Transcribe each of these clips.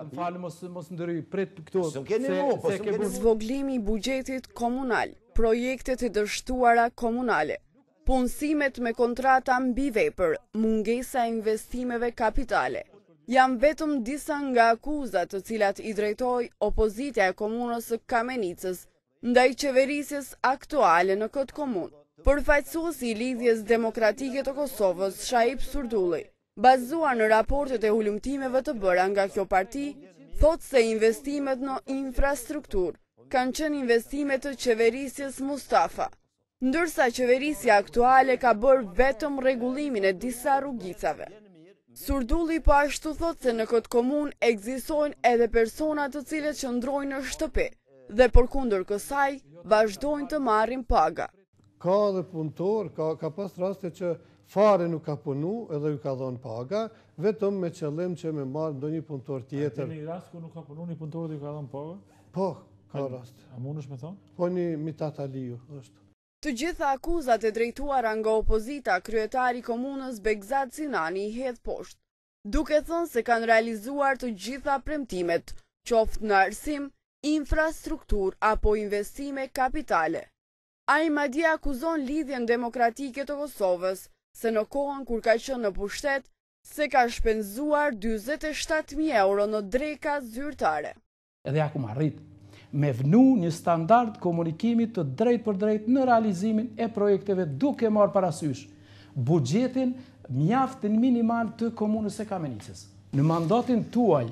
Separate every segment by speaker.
Speaker 1: Më falë mos ndëry, prit këtu.
Speaker 2: Zvoglimi i buxhetit komunal, projektet e dështuara komunale, punësimet me kontrata mbi vepër, mungesa e investimeve kapitale. Janë vetëm disa nga akuzat të cilat i drejtoi opozita e komunës së Kamenicës ndaj qeverisjes aktuale në këtë komunë. Përfaqësuesi i Lidhjes Demokratike të Kosovës, Shaib Surdulli, bazuar në raportet e hulumtimeve të bëra nga kjo parti, thotë se investimet në infrastrukturë kanë qenë investimet të qeverisjes Mustafa, ndërsa qeverisja aktuale ka bërë vetëm rregullimin e disa rrugicave. Surdulli po ashtu thotë se në këtë komunë ekzistojnë edhe persona të cilët qëndrojnë në shtëpi dhe përkundër kësaj vazhdojnë të marrin paga.
Speaker 3: Ka dhe punëtor, ka pas raste që fare nuk ka punu edhe ju ka dhënë paga, vetëm me qëllim që me marrë ndonjë punëtor tjetër.
Speaker 4: A një rast ku nuk ka punu një punëtor dhe ju ka dhënë paga?
Speaker 3: Po, ka rast.
Speaker 4: A mundesh me thonë?
Speaker 3: Po një Mitat Aliu është.
Speaker 2: Të gjitha akuzat e drejtuara nga opozita, kryetari komunës Begzat Sinani i hedh poshtë, duke thënë se kanë realizuar të gjitha premtimet, qoftë në arsim, infrastruktur apo investime kapitale. Ai madje akuzon Lidhjen Demokratike të Kosovës se në kohën kur ka qenë në pushtet se ka shpenzuar 47.000 euro në dreka zyrtare.
Speaker 1: Edhe akum arrit me vënu një standard komunikimit të drejt për drejt në realizimin e projekteve duke marrë parasysh buxhetin mjaftin minimal të komunës së Kamenicës. Në mandatin tuaj,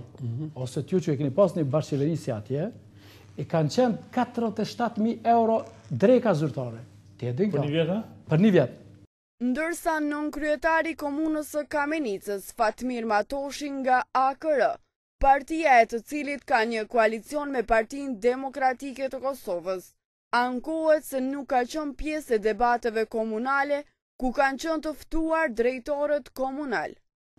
Speaker 1: ose t'ju që e keni pas një bashkëqeverisje atje, e kanë qenë 47.000 euro dreka zyrtare.
Speaker 4: Për një vjet, a?
Speaker 1: Për një vjet.
Speaker 2: Ndërsa nënkryetari komunës së Kamenicës, Fatmir Matoshi nga AKR, partia e të cilit ka një koalicion me Partinë Demokratike të Kosovës, ankohet se nuk ka qenë pjesë e debateve komunale ku kanë qenë të ftuar drejtorët komunal.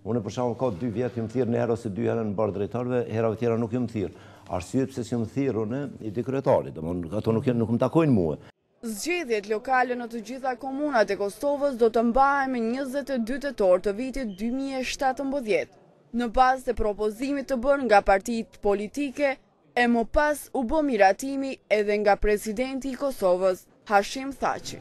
Speaker 5: Unë për shembull ka 2 vjet jam thirrë në herë ose 2 herë në bar drejtorëve, herave tjera nuk jam thirrë. Arsye pse s'jam thirrë unë i di kryetarit, domthonë ato nuk më takojnë mua.
Speaker 2: Zgjedhjet lokale në të gjitha komunat e Kosovës do të mbahen me 22 tetor të vitit 2017, në bazë të propozimit të bërë nga partitë politike, e më pas u bë miratimi edhe nga presidenti i Kosovës, Hashim Thaçi.